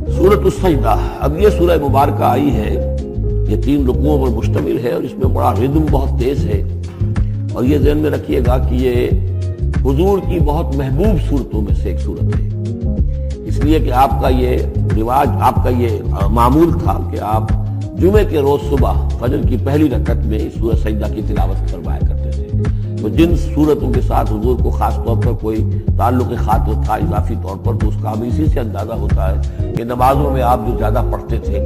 سورۃ السجدہ، اب یہ سورہ مبارکہ آئی ہے، یہ 3 رکوعوں پر مشتمل ہے اور اس میں بڑا ردم بہت تیز ہے، اور یہ ذہن میں رکھیے گا کہ یہ حضور کی بہت محبوب صورتوں میں سے ایک صورت ہے، اس لیے کہ آپ کا یہ رواج، آپ کا یہ معمول تھا کہ آپ جمعے کے روز صبح فجر کی پہلی رکعت میں سورہ سجدہ کی تلاوت فرمایا کرتے تھے۔ تو جن صورتوں کے ساتھ حضور کو خاص طور پر کوئی تعلق خاطر تھا اضافی طور پر، تو اس کا ہمیں اسی سے اندازہ ہوتا ہے کہ نمازوں میں آپ جو زیادہ پڑھتے تھے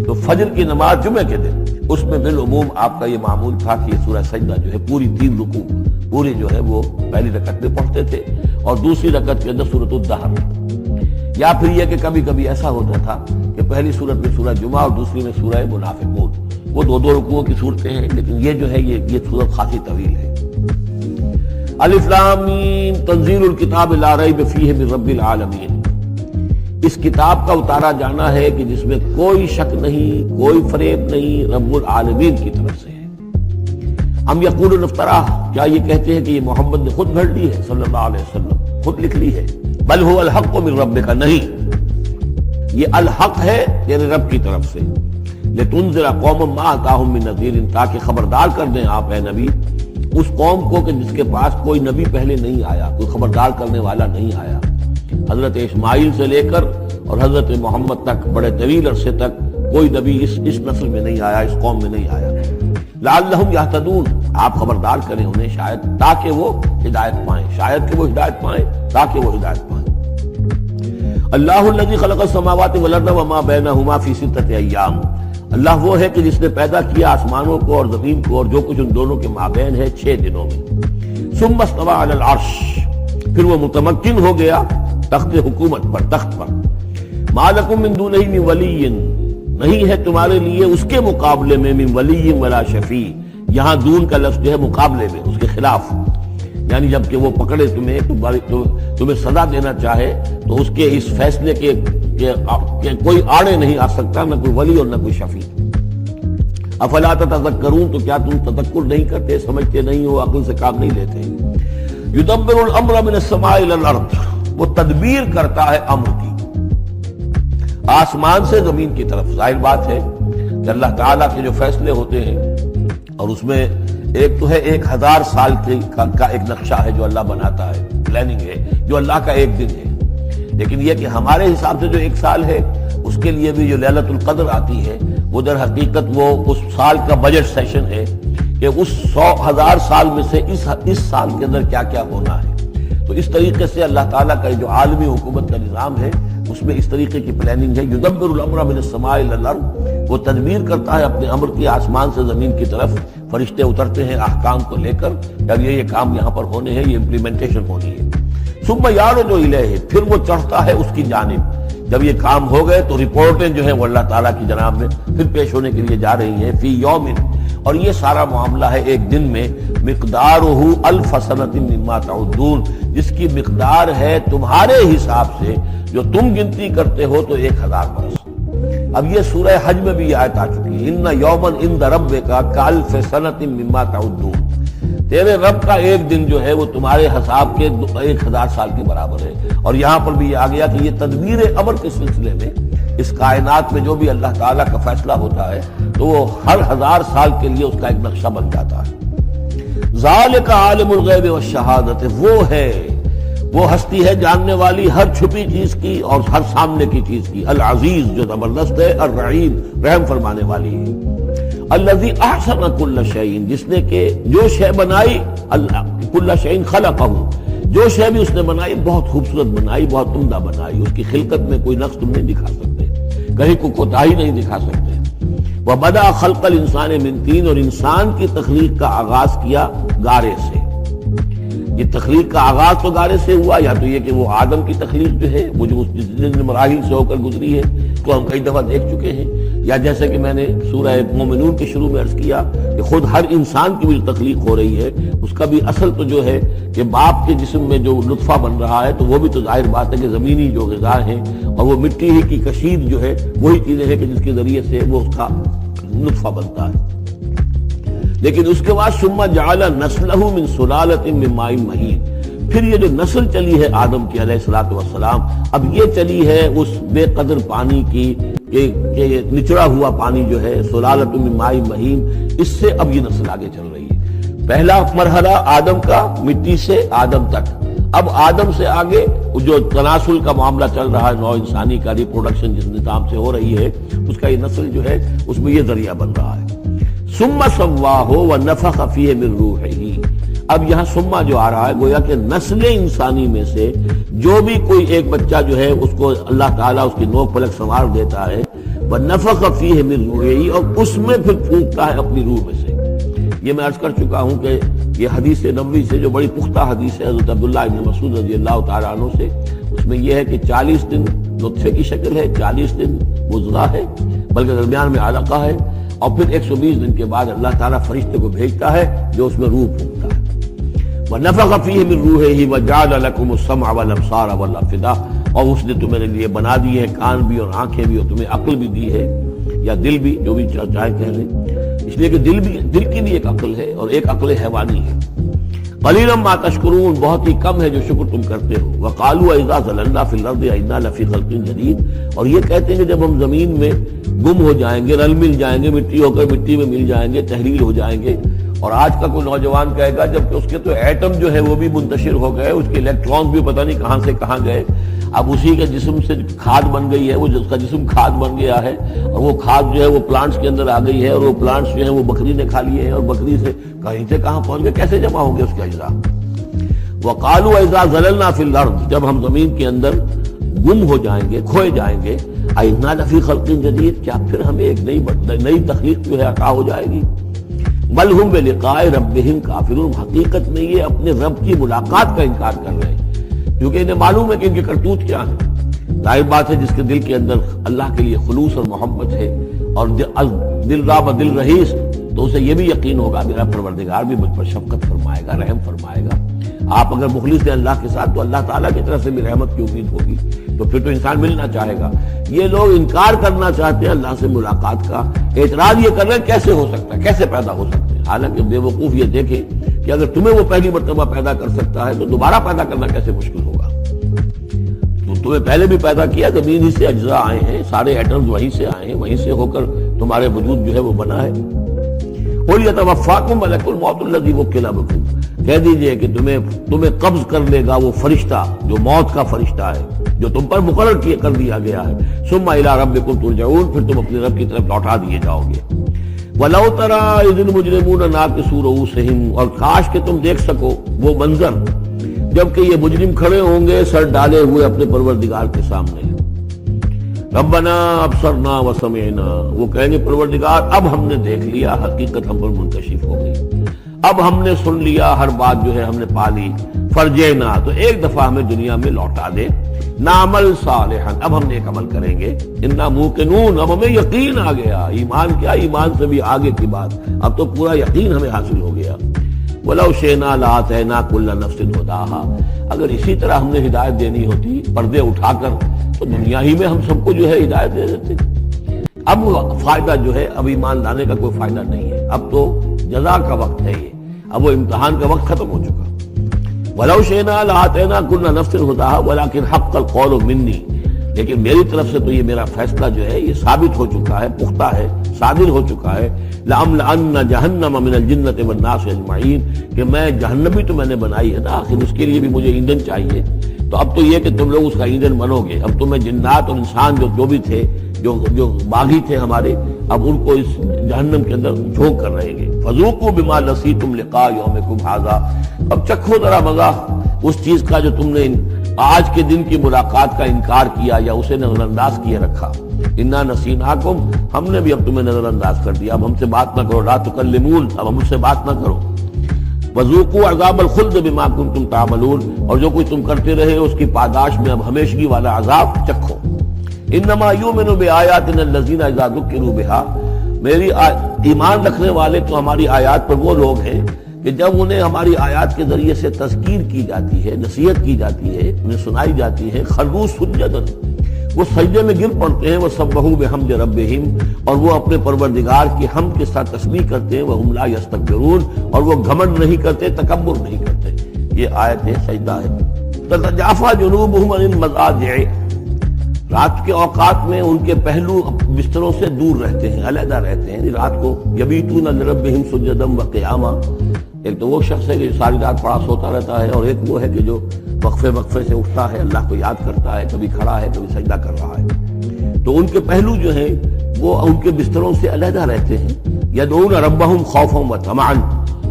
تو فجر کی نماز جمعے کے دن اس میں بالعموم آپ کا یہ معمول تھا کہ یہ سورہ سجدہ جو ہے پوری 3 رکوع پوری جو ہے وہ پہلی رکعت میں پڑھتے تھے، اور دوسری رکعت کے اندر سورۃ الدہر، یا پھر یہ کہ کبھی کبھی ایسا ہوتا تھا کہ پہلی سورت میں سورہ جمعہ اور دوسری میں سورہ منافقون، وہ 2 رکوعوں کی صورتیں ہیں، لیکن یہ جو ہے یہ صورت خاصی طویل ہے۔ الف لام میم تنزیل الکتاب لا ریب فیہ من رب العالمین، اس کتاب کا اتارا جانا ہے کہ جس میں کوئی شک نہیں، کوئی فریب نہیں، رب العالمین کی طرف سے ہے۔ ہم یقولون افتراہ، کیا یہ کہتے ہیں کہ یہ محمد نے خود گھڑ لی ہے صلی اللہ علیہ وسلم، خود لکھ لی ہے؟ بل هو الحق من ربک، نہیں، یہ الحق ہے یعنی رب کی طرف سے۔ لتنذر قوما ما اتاهم من نذیر، تاکہ خبردار کر دیں آپ اے نبی اس قوم کو کہ جس کے پاس کوئی نبی پہلے نہیں آیا، کوئی خبردار کرنے والا نہیں آیا۔ حضرت اسماعیل سے لے کر اور حضرت محمد تک بڑے طویل عرصے تک کوئی نبی اس نسل میں نہیں آیا، اس قوم میں نہیں آیا۔ لعلہم یہتدون، آپ خبردار کریں انہیں شاید تاکہ وہ ہدایت پائیں، شاید کہ وہ ہدایت پائیں، تاکہ وہ ہدایت پائیں۔ اللہ الذی خلق السماوات والارض وما بینہما فی 6 ایام، اللہ وہ ہے کہ جس نے پیدا کیا آسمانوں کو اور زمین کو اور جو کچھ ان دونوں کے مابین ہے 6 دنوں میں۔ ثم استوى علی العرش، پھر وہ متمکن ہو گیا تخت حکومت پر، تخت پر۔ ما لکم من دونہ من ولی، نہیں ہے تمہارے لیے اس کے مقابلے میں من ولی ولا شفیع، یہاں دون کا لفظ جو ہے مقابلے میں، اس کے خلاف، یعنی جب کہ وہ پکڑے تمہیں تمہیں سزا دینا چاہے تو اس کے اس فیصلے کے کوئی آڑے نہیں آ سکتا، نہ کوئی ولی اور نہ کوئی شفیع۔ افلا تتذکرون، تو کیا تم تذکر نہیں کرتے، سمجھتے نہیں ہو، عقل سے کام نہیں لیتے۔ یدبر الامر من السماء الى الارض، وہ تدبیر کرتا ہے امر کی آسمان سے زمین کی طرف۔ ظاہر بات ہے کہ اللہ تعالیٰ کے جو فیصلے ہوتے ہیں، اور اس میں ایک تو ہے 1000 سال کا ایک نقشہ ہے جو اللہ بناتا ہے، پلاننگ ہے، جو اللہ کا ایک دن ہے، لیکن یہ کہ ہمارے حساب سے جو 1 سال ہے اس کے لیے بھی جو لیلۃ القدر آتی ہے وہ در حقیقت وہ اس سال کا بجٹ سیشن ہے کہ اس 100,000 سال میں سے اس سال کے اندر کیا کیا ہونا ہے۔ تو اس طریقے سے اللہ تعالیٰ کا جو عالمی حکومت کا نظام ہے اس میں اس طریقے کی پلاننگ ہے۔ یدبر الامر من السماء الى الارض، وہ تدبیر کرتا ہے اپنے امر کی آسمان سے زمین کی طرف، فرشتے اترتے ہیں احکام کو لے کر، جب یہ کام یہاں پر ہونے ہیں، یہ امپلیمنٹیشن ہونی ہے۔ ثم یعرج الیہ، پھر وہ چڑھتا ہے اس کی جانب، جب یہ کام ہو گئے تو رپورٹیں جو ہیں وہ اللہ تعالیٰ کی جناب میں پھر پیش ہونے کے لیے جا رہی ہیں۔ فی یوم، اور یہ سارا معاملہ ہے ایک دن میں، مقدارہ 1000 سنۃ مما تعدون، جس کی مقدار ہے تمہارے حساب سے جو تم گنتی کرتے ہو تو 1000 برس۔ اب یہ سورہ حج میں بھی یہ آیت آ چکی ہے، ان یوما عند ربک کالف سنۃ مما تعدون، تیرے رب کا ایک دن جو ہے وہ تمہارے حساب کے 1000 سال کے برابر ہے۔ اور یہاں پر بھی یہ آ گیا کہ یہ تدبیر امر کے سلسلے میں اس کائنات میں جو بھی اللہ تعالیٰ کا فیصلہ ہوتا ہے تو وہ ہر 1000 سال کے لیے اس کا ایک نقشہ بن جاتا ہے۔ ذالک عالم الغیب والشہادۃ، وہ ہے، وہ ہستی ہے جاننے والی ہر چھپی چیز کی اور ہر سامنے کی چیز کی، العزیز جو زبردست ہے، الرحیم رحم فرمانے والی ہے۔ الذی احسن کل شیء، جس نے کہ جو شے بنائی، کل شیء خلقہ، جو شے بھی اس نے بنائی بہت خوبصورت بنائی، بہت عمدہ بنائی، اس کی خلقت میں کوئی نقص تم نہیں دکھا سکتے، کہیں کوئی کوتاہی نہیں دکھا سکتے۔ وبدأ خلق الانسان من طین، اور انسان کی تخلیق کا آغاز کیا گارے سے۔ یہ تخلیق کا آغاز تو گارے سے ہوا، یا تو یہ کہ وہ آدم کی تخلیق جو ہے وہ جو جن مراحل سے ہو کر گزری ہے تو ہم کئی دفعہ دیکھ چکے ہیں، یا جیسے کہ میں نے سورہ مومنون کے شروع میں عرض کیا کہ خود ہر انسان کی بھی تخلیق ہو رہی ہے، اس کا بھی اصل تو جو ہے کہ باپ کے جسم میں جو نطفہ بن رہا ہے تو وہ بھی تو ظاہر بات ہے کہ زمینی جو غذا ہیں اور وہ مٹی ہی کی کشید جو ہے وہی چیزیں ہیں کہ جس کے ذریعے سے وہ اس کا نطفہ بنتا ہے۔ لیکن اس کے بعد ثم جعل نسلہ من سلالۃ من ماء مہین، پھر یہ جو نسل چلی ہے آدم کی علیہ الصلوۃ والسلام، اب یہ چلی ہے اس بے قدر پانی کی کہ نچڑا ہوا پانی جو ہے سلالۃ من ماء مہین، اس سے اب یہ نسل آگے چل رہی ہے۔ پہلا مرحلہ آدم کا، مٹی سے آدم تک، اب آدم سے آگے جو تناسل کا معاملہ چل رہا ہے، نو انسانی کا ریپروڈکشن جس نظام سے ہو رہی ہے، اس کا یہ نسل جو ہے اس میں یہ ذریعہ بن رہا ہے۔ ثم سواہ ونفخ فیہ من روحہ، اب یہاں سما جو آ رہا ہے گویا کہ نسل انسانی میں سے جو بھی کوئی ایک بچہ جو ہے اس کو اللہ تعالیٰ اس کی نوک پلک سنوار دیتا ہے، ونفخ فیہ من روحہ، اور اس میں پھر پھونکتا ہے اپنی روح میں سے۔ یہ میں عرض کر چکا ہوں کہ یہ حدیث نبوی سے جو بڑی پختہ حدیث ہے حضرت عبداللہ ابن مسعود رضی اللہ تعالیٰ عنہ سے، اس میں یہ ہے کہ 40 دن نطفے کی شکل ہے، 40 دن مضغہ ہے، بلکہ درمیان میں علقہ ہے، اور پھر 120 دن کے بعد اللہ تعالیٰ فرشتے کو بھیجتا ہے جو اس میں روح پھونکتا ہے۔ وَنَفَخَ فِيهِ مِن رُوحِهِ وَجَعَلَ لَكُمُ السَّمْعَ وَالْأَبْصَارَ وَالْأَفْئِدَةَ، اور اس نے تمہارے لیے بنا دی ہے کان بھی اور آنکھیں بھی، اور تمہیں عقل بھی دی ہے، یا دل بھی، جو بھی چاہے کہہ لیں، اس لیے کہ دل کی بھی ایک عقل ہے اور ایک عقل حیوانی ہے۔ قَلِيلًا مَا تَشْكُرُونَ، بہت ہی کم ہے جو شکر تم کرتے ہو۔ وَقَالُوا أَإِذَا ضَلَلْنَا فِي الْأَرْضِ أَإِنَّا لَفِي خَلْقٍ جَدِيدٍ، اور یہ کہتے ہیں کہ جب ہم زمین میں گم ہو جائیں گے، رل مل جائیں گے، مٹی ہو کر مٹی میں مل جائیں گے، تحلیل ہو جائیں گے۔ اور آج کا کوئی نوجوان کہے گا جب کہ اس کے تو ایٹم جو ہے وہ بھی منتشر ہو گئے، اس کے الیکٹرانز بھی پتہ نہیں کہاں سے کہاں گئے، اب اسی کے جسم سے کھاد بن گئی ہے، وہ جس کا جسم کھاد بن گیا ہے، اور وہ کھاد جو ہے وہ پلانٹس کے اندر آ گئی ہے، اور وہ پلانٹس جو ہے وہ بکری نے کھا لیے ہیں، اور بکری سے کہیں سے کہاں پہنچ گئے، کیسے جمع ہوں گے اس کے اجزاء۔ وَقَالُوا إِذَا ضَلَلْنَا فِي الْأَرْضِ، جب ہم زمین کے اندر گم ہو جائیں گے، کھوئے جائیں گے، أَإِنَّا لَفِي خَلْقٍ جَدِيدٍ، کیا پھر ہمیں ایک نئی تخلیق جو ہے عطا ہو جائے گی۔ بل ہم بلقاء ربہم کافرون، حقیقت میں یہ اپنے رب کی ملاقات کا انکار کر رہے ہیں، کیونکہ انہیں معلوم ہے کہ ان کے کرتوت کیا ہے۔ ظاہر بات ہے جس کے دل کے اندر اللہ کے لیے خلوص اور محبت ہے، اور دل راب دل رحیس، تو اسے یہ بھی یقین ہوگا میرا پروردگار بھی مجھ پر شفقت فرمائے گا، رحم فرمائے گا۔ آپ اگر مخلص ہیں اللہ کے ساتھ تو اللہ تعالیٰ کی طرف سے بھی رحمت کی امید ہوگی، تو پھر تو انسان ملنا چاہے گا۔ یہ لوگ انکار کرنا چاہتے ہیں اللہ سے ملاقات کا، اعتراض یہ کر رہے ہیں کیسے ہو سکتا ہے، کیسے پیدا ہو سکتے ہیں، حالانکہ بے وقوف یہ دیکھیں کہ اگر تمہیں وہ پہلی مرتبہ پیدا کر سکتا ہے تو دوبارہ پیدا کرنا کیسے مشکل ہوگا۔ تو تمہیں پہلے بھی پیدا کیا، زمین ہی سے اجزاء آئے ہیں، سارے ایٹمز وہیں سے آئے ہیں، وہیں سے ہو کر تمہارے وجود جو ہے وہ بنا ہے۔ قُلْ يَتَوَفَّاكُم مَلَكُ الْمَوْتِ الَّذِي وُكِّلَ بِكُمْ، کہہ دیجئے کہ تمہیں قبض کر لے گا وہ فرشتہ جو موت کا فرشتہ ہے، جو تم پر مقرر کر دیا گیا ہے۔ ثُمَّ إِلَىٰ رَبِّكُمْ تُرْجَعُونَ، پھر تم اپنے رب کی طرف لوٹا دیے جاؤ گے۔ وَلَوْ تَرَىٰ إِذِ الْمُجْرِمُونَ نَاكِسُو رُءُوسِهِمْ، اور کاش کہ تم دیکھ سکو وہ منظر جبکہ یہ مجرم کھڑے ہوں گے سر ڈالے ہوئے اپنے پروردگار کے سامنے۔ ربنا ابصرنا وسمعنا، وہ کہیں گے پروردگار اب ہم نے دیکھ لیا، حقیقت ہم پر منکشف ہو گئی، اب ہم نے سن لیا، ہر بات جو ہے ہم نے پا لی۔ فرجینا، تو ایک دفعہ ہمیں دنیا میں لوٹا دے، نعمل صالحا، اب ہم نیک عمل کریں گے، انا موقنون، اب ہمیں یقین آ گیا، ایمان کیا، ایمان سے بھی آگے کی بات، اب تو پورا یقین ہمیں حاصل ہو گیا۔ وَلَوْ شِئْنَا لَآتَيْنَا كُلَّ نَفْسٍ هُدَاهَا، اگر اسی طرح ہم نے ہدایت دینی ہوتی پردے اٹھا کر تو دنیا ہی میں ہم سب کو جو ہے ہدایت دے دیتے۔ اب فائدہ جو ہے اب ایمان لانے کا کوئی فائدہ نہیں ہے، اب تو جزا کا وقت ہے، یہ اب وہ امتحان کا وقت ختم ہو چکا۔ وَلَوْ شِئْنَا لَآتَيْنَا كُلَّ نَفْسٍ هُدَاهَا وَلَكِنْ حَقَّ الْقَوْلُ مِنِّي، لیکن میری طرف سے تو یہ میرا فیصلہ جو ہے یہ ثابت ہو چکا ہے، پختہ ہے، صادر ہو چکا ہے۔ لَأَمْلَأَنَّ جَهَنَّمَ مِنَ الْجِنَّةِ وَالنَّاسِ أَجْمَعِينَ، کہ میں جہنمی تو میں نے بنائی ہے نا، آخر اس کے لیے بھی مجھے ایندھن چاہیے، تو اب تو یہ کہ تم لوگ اس کا ایندھن بنو گے، اب تمہیں جنات اور انسان جو بھی تھے، جو باغی تھے ہمارے، اب ان کو اس جہنم کے اندر جھونک کر رہیں گے۔ فَذُوقُوا بِمَا نَسِيتُمْ لِقَاءَ يَوْمِكُمْ هَٰذَا، اب چکھو ذرا مزہ اس چیز کا جو تم نے آج کے دن کی ملاقات کا انکار کیا یا اسے نظر انداز کیے رکھا۔ انا نسیناکم، ہم نے بھی اب تمہیں نظر انداز کر دیا، اب ہم سے بات نہ کرو، لا تکلمون، اب ہم سے بات نہ کرو۔ وذوقوا عذاب الخلد بما کنتم تعملون، اور جو کچھ تم کرتے رہے اس کی پاداش میں اب ہمیشگی والا عذاب چکھو۔ انما یؤمن بآیاتنا الذین اذا ذکروا بها، میری ایمان رکھنے والے تو ہماری آیات پر وہ لوگ ہیں کہ جب انہیں ہماری آیات کے ذریعے سے تذکیر کی جاتی ہے، نصیحت کی جاتی ہے، انہیں سنائی جاتی ہے، خروا سجدا، وہ سجدے میں گر پڑتے ہیں، وسبحوا بحمد ربہم، اور وہ اپنے پروردگار کی حمد کے ساتھ تسبیح کرتے ہیں، وہم لا یستکبرون، اور وہ گھمنڈ نہیں کرتے، تکبر نہیں کرتے۔ یہ آیت سجدہ ہے۔ تتجافی جنوبہم عن المضاجع، رات کے اوقات میں ان کے پہلو بستروں سے دور رہتے ہیں، علیحدہ رہتے ہیں رات کو۔ یبیتون لربہم سجدا وقیاما، ایک تو وہ شخص ہے کہ ساری رات پڑا سوتا رہتا ہے، اور ایک وہ ہے کہ جو وقفے وقفے سے اٹھتا ہے، اللہ کو یاد کرتا ہے، کبھی کھڑا ہے کبھی سجدہ کر رہا ہے۔ تو ان کے پہلو جو ہیں وہ ان کے بستروں سے علیحدہ رہتے ہیں۔ یدعون ربہم خوفا وطمعا،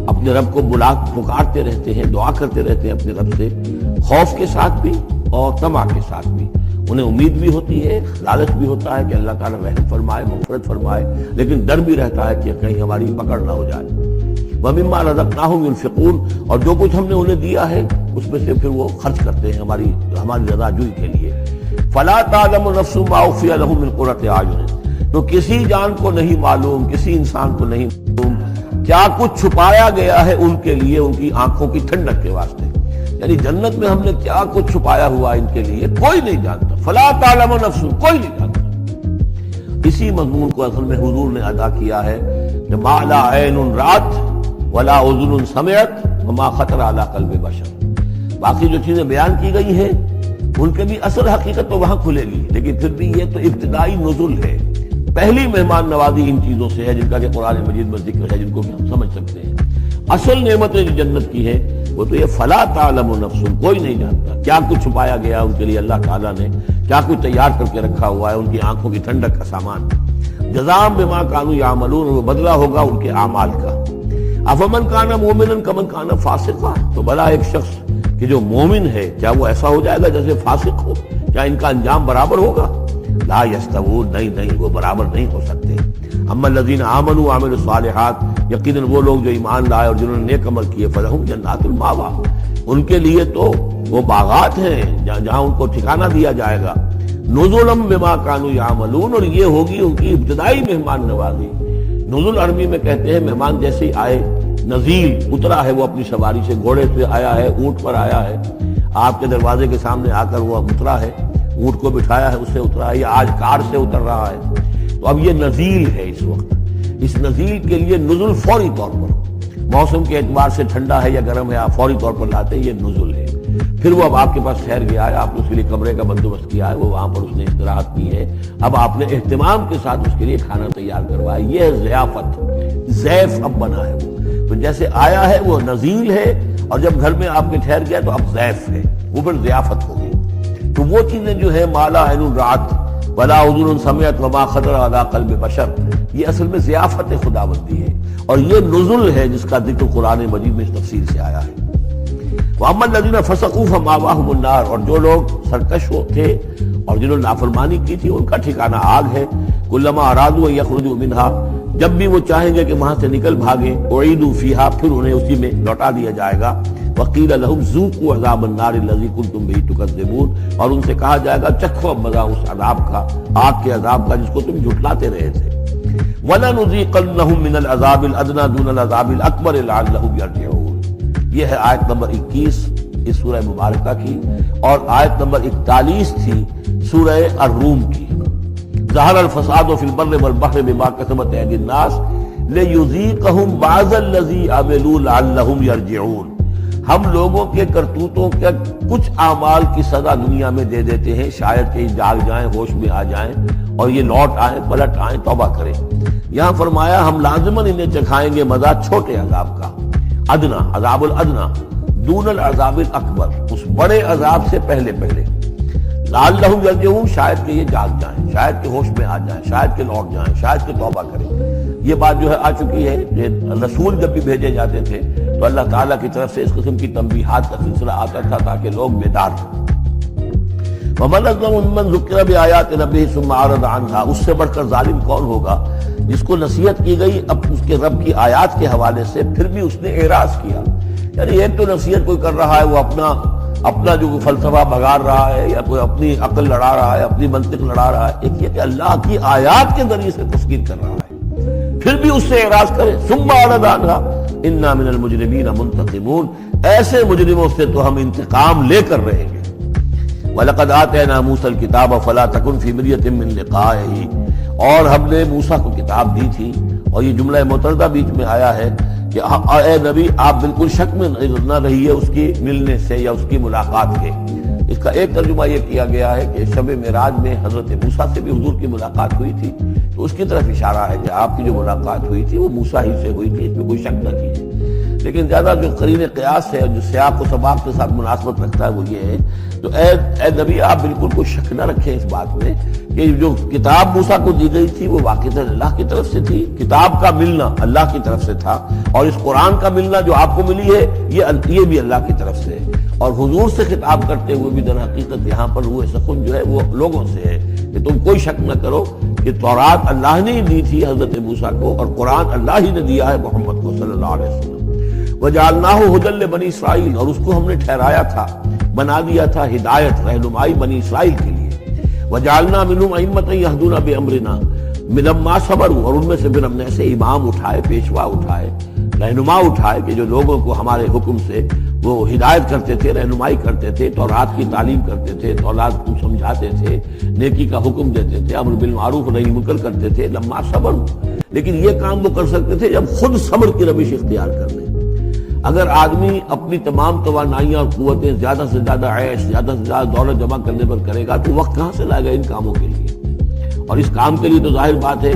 اپنے رب کو پکارتے رہتے ہیں، دعا کرتے رہتے ہیں اپنے رب سے، خوف کے ساتھ بھی اور طمع کے ساتھ بھی۔ انہیں امید بھی ہوتی ہے، لالچ بھی ہوتا ہے کہ اللہ تعالیٰ رحم فرمائے، مغفرت فرمائے، لیکن ڈر بھی رہتا ہے کہ کہیں ہماری پکڑ نہ ہو جائے۔ وَمِمَّا رَزَقْنَاهُمْ يُنْفِقُونَ، اور جو کچھ ہم نے انہیں دیا ہے اس میں سے پھر وہ خرچ کرتے ہیں ہماری رضا جوئی کے لیے۔ فَلَا تَعْلَمُ نَفْسٌ مَّا أُخْفِيَ لَهُم مِّن قُرَّةِ أَعْيُنٍ، تو کسی جان کو نہیں معلوم، کسی انسان کو نہیں معلوم کیا کچھ چھپایا گیا ہے ان کے لیے ان کی آنکھوں کی ٹھنڈک کے واسطے۔ یعنی جنت میں ہم نے کیا کچھ چھپایا ہوا ان کے لیے کوئی نہیں جانتا۔ فلا تعلم نفس، کوئی نہیں جانتا۔ اسی مضمون کو اصل میں حضور نے ادا کیا ہے کہ ما لا عین رات ولا اذن سمعت وما خطر علی قلب بشر۔ باقی جو چیزیں بیان کی گئی ہیں ان کے بھی اصل حقیقت تو وہاں کھلے گی، لیکن پھر بھی یہ تو ابتدائی نزول ہے، پہلی مہمان نوازی ان چیزوں سے ہے جن کا کہ قرآن مجید میں ذکر ہے، جن کو بھی ہم سمجھ سکتے ہیں۔ اصل نعمتیں جو جنت کی ہے وہ تو یہ فلا تعلم نفس، کوئی نہیں جانتا کیا کچھ چھپایا گیا ان کے لیے، اللہ تعالیٰ نے کیا کچھ تیار کر کے رکھا ہوا ہے ان کی آنکھوں کی ٹھنڈک کا سامان۔ جزاء بما كانوا يعملون، وہ بدلہ ہوگا ان کے اعمال کا۔ افمن کان مومنا کمن کان فاسقا، تو بھلا ایک شخص کہ جو مومن ہے کیا وہ ایسا ہو جائے گا جیسے فاسق ہو؟ کیا ان کا انجام برابر ہوگا؟ لا یستوون، نہیں وہ برابر نہیں ہو سکتے۔ اما الذین آمنوا وعملوا الصالحات، یقیناً وہ لوگ جو ایمان لائے اور جنہوں نے نیک عمل کیے، فلہم جنات المأویٰ، ان کے لیے تو وہ باغات ہیں جہاں ان کو ٹھکانہ دیا جائے گا۔ نزلا بما كانوا يعملون، اور یہ ہوگی ان کی ابتدائی مہمان نوازی۔ نزل عربی میں کہتے ہیں مہمان جیسے ہی آئے، نزیل اترا ہے وہ اپنی سواری سے، گھوڑے سے آیا ہے، اونٹ پر آیا ہے، آپ کے دروازے کے سامنے آ کر وہ اترا ہے، اونٹ کو بٹھایا ہے، اس سے اترا ہے، یا آج کار سے اتر رہا ہے۔ تو اب یہ نزیل ہے اس وقت۔ اس نزیل کے لیے نزل فوری طور پر، موسم کے اعتبار سے ٹھنڈا ہے یا گرم ہے، آپ فوری طور پر لاتے ہیں، یہ نزل ہے۔ پھر وہ اب آپ کے پاس ٹھہر گیا ہے، آپ نے اس کے لیے کمرے کا بندوبست کیا ہے، وہ وہاں پر اس نے استراحت کی ہے، اب آپ نے اہتمام کے ساتھ اس کے لیے کھانا تیار کروایا، یہ ہے ضیافت، ضیف اب بنا ہے وہ۔ تو جیسے آیا ہے وہ نزیل ہے، اور جب گھر میں آپ کے ٹھہر گیا تو اب ضیف ہے، وہ پھر ضیافت ہو گئی۔ تو وہ چیزیں جو ہے مالا عین رات ولا اذن سمعت وما خطر علی قلب بشر، یہ اصل میں ضیافت خداوندی ہے، اور یہ نزل ہے جس کا ذکر قرآن مجید میں اس تفصیل سے آیا ہے۔ وَأَمَّا الَّذِينَ فَسَقُوا فَمَأْوَاهُمُ النَّارُ، اور جو لوگ سرکش تھے اور جنہوں نے نافرمانی کی تھی ان کا ٹھکانہ آگ ہے۔ كُلَّمَا أَرَادُوا أَن يَخْرُجُوا مِنْهَا، جب بھی وہ چاہیں گے کہ وہاں سے نکل بھاگیں، أُعِيدُوا فِيهَا، پھر انہیں اسی میں لوٹا دیا جائے گا۔ وَقِيلَ لَهُمْ ذُوقُوا عَذَابَ النَّارِ الَّذِي كُنتُمْ بِهِ تُكَذِّبُونَ، اور ان سے کہا جائے گا چکھو اب مزہ اس عذاب کا، آگ کے عذاب کا جس کو تم جھٹلاتے رہے تھے۔ وَلَنُذِيقَنَّهُم مِّنَ الْعَذَابِ الْأَدْنَىٰ دُونَ الْعَذَابِ الْأَكْبَرِ لَعَلَّهُمْ يَرْجِعُونَ، یہ ہے آیت نمبر 21 اس سورہ مبارکہ کی، اور آیت نمبر 41 تھی سورہ الروم کی۔ ظہر الفساد فی البر والبحر بما کسبت ایدی الناس لیذیقہم بعض الذی عملوا لعلہم یرجعون، ہم لوگوں کے کرتوتوں کے کچھ اعمال کی سزا دنیا میں دے دیتے ہیں، شاید کہ جاگ جائیں، ہوش میں آ جائیں اور یہ لوٹ آئیں، پلٹ آئیں، توبہ کریں۔ یہاں فرمایا ہم لازماً انہیں چکھائیں گے مزہ چھوٹے عذاب کا، ادنا، عذاب الادنا، دون العذاب الاکبر، اس بڑے عذاب سے پہلے لعلہم یرجعون، شاید کہ یہ جاگ جائیں، شاید کہ ہوش میں آ جائیں، شاید کہ لوٹ جائیں، شاید کہ توبہ کریں۔ یہ بات جو ہے آ چکی ہے کہ رسول جب بھی بھیجے جاتے تھے تو اللہ تعالیٰ کی طرف سے اس قسم کی تنبیہات کا سلسلہ آتا تھا تاکہ لوگ بیدار ہوں۔ وَمَنْ أَظْلَمُ مِمَّنْ ذُكِّرَ بِآيَاتِ رَبِّهِ ثُمَّ أَعْرَضَ عَنْهَا، اس سے بڑھ کر ظالم کون ہوگا جس کو نصیحت کی گئی اب اس کے رب کی آیات کے حوالے سے پھر بھی اس نے اعراض کیا۔ یعنی ایک تو نصیحت کوئی کر رہا ہے، وہ اپنا جو فلسفہ بگاڑ رہا ہے یا کوئی اپنی عقل لڑا رہا ہے، اپنی منطق لڑا رہا ہے، ایک یہ کہ اللہ کی آیات کے ذریعے سے تذکیر کر رہا ہے، پھر بھی اس سے اعراض کرے۔ ثم اعرض عنها انا من المجرمین منتقمون، ایسے مجرموں سے تو ہم انتقام لے کر رہیں گے۔ وَلَقَدْ آتَيْنَا مُوسَى الْكِتَابَ فَلَا تَكُنْ فِي مِرْيَةٍ مِّن لِقَائِهِ، اور ہم نے موسیٰ کو کتاب دی تھی، اور یہ جملہ متردہ بیچ میں آیا ہے کہ اے نبی آپ بالکل شک میں نہ رہیے اس کی ملنے سے یا اس کی ملاقات کے۔ اس کا ایک ترجمہ یہ کیا گیا ہے کہ شب معراج میں حضرت موسیٰ سے بھی حضور کی ملاقات ہوئی تھی، تو اس کی طرف اشارہ ہے کہ آپ کی جو ملاقات ہوئی تھی وہ موسیٰ ہی سے ہوئی تھی، اس میں کوئی شک نہ کیجیے۔ لیکن زیادہ جو قرین قیاس ہے اور جو سیاق و سباق کے ساتھ مناسبت رکھتا ہے وہ یہ ہے، تو اے نبی آپ بالکل کوئی شک نہ رکھیں اس بات میں کہ جو کتاب موسیٰ کو دی گئی تھی وہ واقعتاً اللہ کی طرف سے تھی، کتاب کا ملنا اللہ کی طرف سے تھا، اور اس قرآن کا ملنا جو آپ کو ملی ہے یہ بھی اللہ کی طرف سے ہے۔ اور حضور سے خطاب کرتے ہوئے بھی در حقیقت یہاں پر روح سخن جو ہے وہ لوگوں سے ہے کہ تم کوئی شک نہ کرو کہ تورات اللہ نے ہی دی تھی حضرت موسیٰ کو، اور قرآن اللہ ہی نے دیا ہے محمد کو صلی اللہ علیہ وسلم۔ وَجَعَلْنَاهُ هُدًى لِّبَنِي إِسْرَائِيلَ، اور اس کو ہم نے ٹھہرایا تھا، بنا دیا تھا ہدایت، رہنمائی بنی اسرائیل کے لیے۔ وَجَعَلْنَا مِنْهُمْ أَئِمَّةً يَهْدُونَ بِأَمْرِنَا لَمَّا صَبَرُوا، اور ان میں سے پھر ہم نے ایسے امام اٹھائے، پیشوا اٹھائے، رہنما اٹھائے کہ جو لوگوں کو ہمارے حکم سے وہ ہدایت کرتے تھے، رہنمائی کرتے تھے، تورات کی تعلیم کرتے تھے، تورات کو سمجھاتے تھے، نیکی کا حکم دیتے تھے، امر بالمعروف نہی منکر کرتے تھے۔ لما صبر، لیکن یہ کام وہ کر سکتے تھے جب خود صبر کی روش اختیار کر لیں۔ اگر آدمی اپنی تمام توانائیاں اور قوتیں زیادہ سے زیادہ عیش، زیادہ سے زیادہ دولت جمع کرنے پر کرے گا تو وقت کہاں سے لائے گا ان کاموں کے لیے؟ اور اس کام کے لیے تو ظاہر بات ہے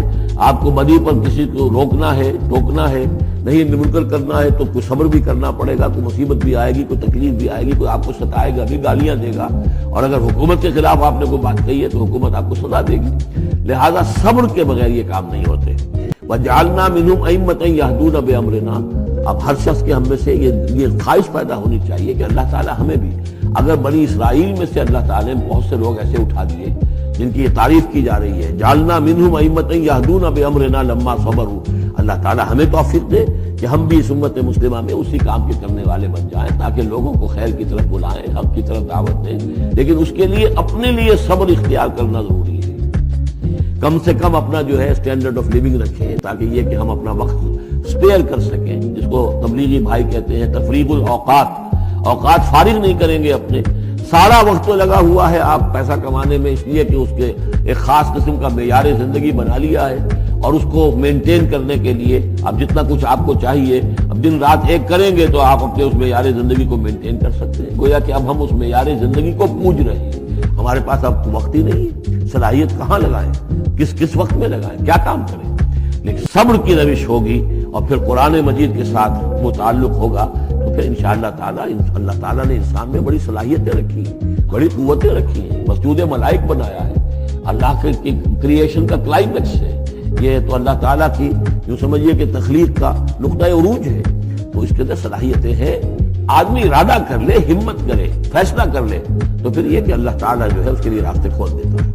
آپ کو بدی پر کسی کو روکنا ہے، ٹوکنا ہے، نہیں منکر کرنا ہے تو کوئی صبر بھی کرنا پڑے گا، کوئی مصیبت بھی آئے گی، کوئی تکلیف بھی آئے گی، کوئی آپ کو ستائے گا بھی، گالیاں دے گا، اور اگر حکومت کے خلاف آپ نے کوئی بات کہی ہے تو حکومت آپ کو سزا دے گی۔ لہذا صبر کے بغیر یہ کام نہیں ہوتے۔ وَجَعَلْنَا مِنْهُمْ أَئِمَّةً يَهْدُونَ بِأَمْرِنَا، اب ہر شخص کے ہم میں سے یہ خواہش پیدا ہونی چاہیے کہ اللہ تعالیٰ ہمیں بھی، اگر بنی اسرائیل میں سے اللہ تعالیٰ نے بہت سے لوگ ایسے اٹھا دیے جن کی یہ تعریف کی جا رہی ہے، جعلنا منہم ائمۃ یہدون بامرنا لما صبروا، اللہ تعالیٰ ہمیں توفیق دے کہ ہم بھی اس امت مسلمہ میں اسی کام کے کرنے والے بن جائیں، تاکہ لوگوں کو خیر کی طرف بلائیں، حق کی طرف دعوت دیں، لیکن اس کے لیے اپنے لیے صبر اختیار کرنا ضروری ہے۔ کم سے کم اپنا جو ہے اسٹینڈرڈ آف لیونگ رکھیں، تاکہ یہ کہ ہم اپنا وقت اسپیئر کر سکیں، جس کو تبلیغی بھائی کہتے ہیں تفریغ الاوقات، اوقات فارغ نہیں کریں گے اپنے، سارا وقت تو لگا ہوا ہے آپ پیسہ کمانے میں، اس لیے کہ اس کے ایک خاص قسم کا معیار زندگی بنا لیا ہے، اور اس کو مینٹین کرنے کے لیے اب جتنا کچھ آپ کو چاہیے اب دن رات ایک کریں گے تو آپ اپنے اس معیار زندگی کو مینٹین کر سکتے ہیں۔ گویا کہ اب ہم اس معیار زندگی کو پوج رہے ہیں، ہمارے پاس اب وقت ہی نہیں ہے، صلاحیت کہاں لگائیں، کس وقت میں لگائیں، کیا کام کریں۔ لیکن صبر کی روش ہوگی اور پھر قرآن مجید کے ساتھ وہ تعلق ہوگا تو پھر انشاءاللہ تعالیٰ اللہ تعالیٰ نے انسان میں بڑی صلاحیتیں رکھی ہیں، بڑی قوتیں رکھی ہیں، مسجود ملائک بنایا ہے، اللہ کے کریشن کا کلائمیکس ہے یہ، تو اللہ تعالیٰ کی جو سمجھیے کہ تخلیق کا نقطۂ عروج ہے، تو اس کے اندر صلاحیتیں ہیں۔ آدمی ارادہ کر لے، ہمت کرے، فیصلہ کر لے تو پھر یہ کہ اللہ تعالیٰ جو ہے اس کے لیے راستے کھول دیتا ہے۔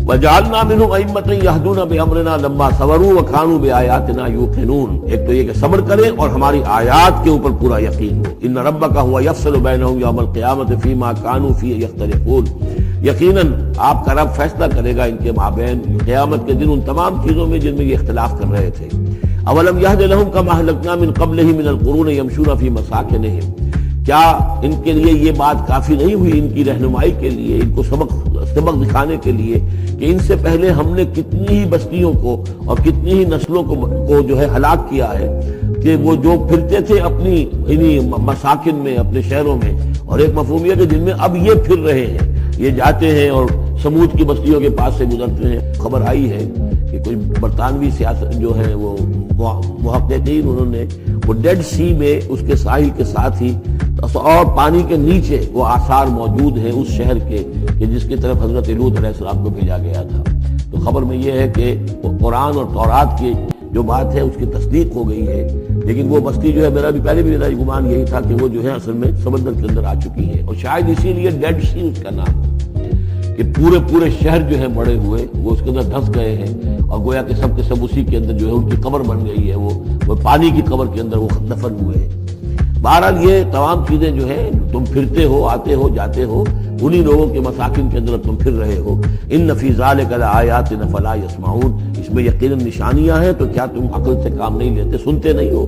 وَجَعَلْنَا مِنْهُمْ أَئِمَّةً يَهْدُونَ بِأَمْرِنَا لَمَّا صَبَرُوا وَكَانُوا بِآيَاتِنَا يُوقِنُونَ، ایک تو یہ کہ صبر کریں اور ہماری آیات کے اوپر پورا یقین ہو۔ إِنَّ رَبَّكَ هُوَ يَفْصِلُ بَيْنَهُمْ يَوْمَ الْقِيَامَةِ فِيمَا كَانُوا فِيهِ يَخْتَلِفُونَ، یقیناً آپ کا رب فیصلہ کرے گا ان کے مابین قیامت کے دن ان تمام چیزوں میں جن میں یہ اختلاف کر رہے تھے۔ أَوَلَمْ يَهْدِ لَهُمْ كَمَا أَهْلَكْنَا مِنْ قَبْلِهِمْ مِنَ الْقُرُونِ يَمْشُونَ فِي مَسَاكِنِهِمْ، کیا ان کے لیے یہ بات کافی نہیں ہوئی ان کی رہنمائی کے لیے، ان کو سبق دکھانے کے لیے کہ ان سے پہلے ہم نے کتنی ہی بستیوں کو اور کتنی ہی نسلوں کو جو ہے ہلاک کیا ہے، کہ وہ جو پھرتے تھے اپنی انہی مساکن میں، اپنے شہروں میں، اور ایک مفہوم یہ کہ جن میں اب یہ پھر رہے ہیں، یہ جاتے ہیں اور سمود کی بستیوں کے پاس سے گزرتے ہیں۔ خبر آئی ہے کہ کوئی برطانوی سیاست جو ہے وہ محققین انہوں نے وہ ڈیڈ سی میں اس کے ساحل کے ساتھ ہی اور پانی کے نیچے وہ آثار موجود ہیں اس شہر کے کہ جس کی طرف حضرت لوط علیہ السلام کو بھیجا گیا تھا۔ تو خبر میں یہ ہے کہ قرآن اور تورات کی جو بات ہے اس کی تصدیق ہو گئی ہے، لیکن وہ بستی جو ہے میرا میرا گمان یہی تھا کہ وہ جو ہے اصل میں سمندر کے اندر آ چکی ہے، اور شاید اسی لیے ڈیڈ سی اس کا نام ہے کہ پورے شہر جو ہے بڑے ہوئے وہ اس کے اندر دھس گئے ہیں، اور گویا کہ سب کے سب اسی کے اندر جو ہے ان کی قبر بن گئی ہے، وہ پانی کی قبر کے اندر وہ دفن ہوئے ہیں۔ بہرحال یہ تمام چیزیں جو ہے تم پھرتے ہو، آتے ہو، جاتے ہو، انہی لوگوں کے مساکن کے اندر تم پھر رہے ہو۔ ان فی ذلک لآیات فلا یسمعون، اس میں یقیناً نشانیاں ہیں، تو کیا تم عقل سے کام نہیں لیتے، سنتے نہیں ہو؟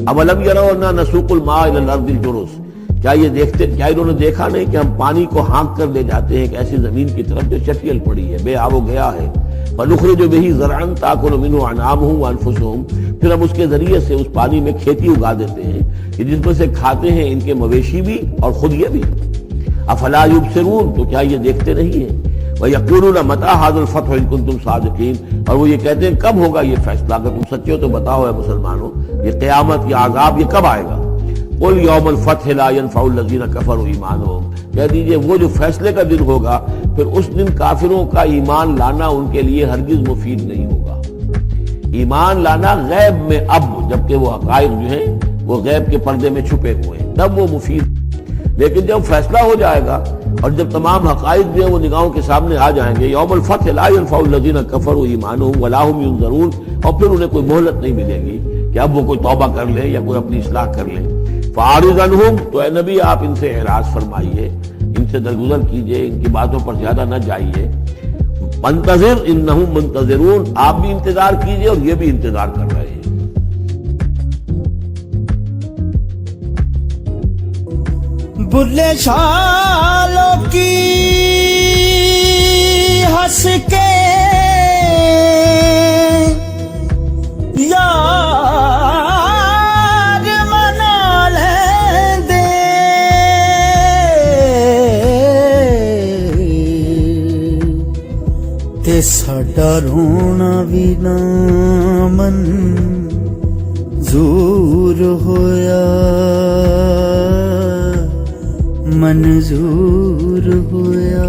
اولم یروا انا نسوق الماء الی الارض الجرز، کیا انہوں نے دیکھا نہیں کہ ہم پانی کو ہانک کر لے جاتے ہیں ایک ایسی زمین کی طرف جو چٹیل پڑی ہے، بے آب و گیا ہے۔ فنخرج به زرعا تاکل منه انعامهم وانفسهم، پھر ہم اس کے ذریعے سے اس پانی میں کھیتی اگا دیتے ہیں کہ جس میں سے کھاتے ہیں ان کے مویشی بھی اور خود یہ بھی۔ افلا یبصرون، تو کیا یہ دیکھتے نہیں ہیں؟ وَيَقُولُونَ مَتَىٰ هَٰذَا الْفَتْحُ إِن كُنتُمْ صَادِقِينَ، اور وہ یہ کہتے ہیں کب ہوگا یہ فیصلہ، اگر تم سچے ہو تو بتاؤ اے مسلمانوں، یہ قیامت یا عذاب یہ کب آئے گا؟ قُلْ يَوْمَ الْفَتْحِ لَا يَنفَعُ الَّذِينَ كَفَرُوا إِيمَانُهُمْ، کہہ دیجئے وہ جو فیصلے کا دن ہوگا پھر اس دن کافروں کا ایمان لانا ان کے لیے ہرگز مفید نہیں ہوگا۔ ایمان لانا غیب میں اب، جبکہ وہ حقائق جو ہیں وہ غیب کے پردے میں چھپے ہوئے ہیں، تب وہ مفید، لیکن جب فیصلہ ہو جائے گا اور جب تمام حقائق جو ہیں وہ نگاہوں کے سامنے آ جائیں گے، یوم الفتح لا ينفع الذین کفروا ایمانہم ولا هم ينظرون، اور پھر انہیں کوئی مہلت نہیں ملے گی کہ اب وہ کوئی توبہ کر لیں یا کوئی اپنی اصلاح کر لیں۔ فاعرض عنہم، تو اے نبی آپ ان سے اعراض فرمائیے، ان سے درگزر کیجئے، ان کی باتوں پر زیادہ نہ جائیے۔ منتظر انہم منتظرون، آپ بھی انتظار کیجئے اور یہ بھی انتظار کر رہے ہیں۔ بلے شالوں کی ہنس کے یار منا لیں دے، تے ساڈا رونا بھی نہ منظور ہویا، منظور ہویا۔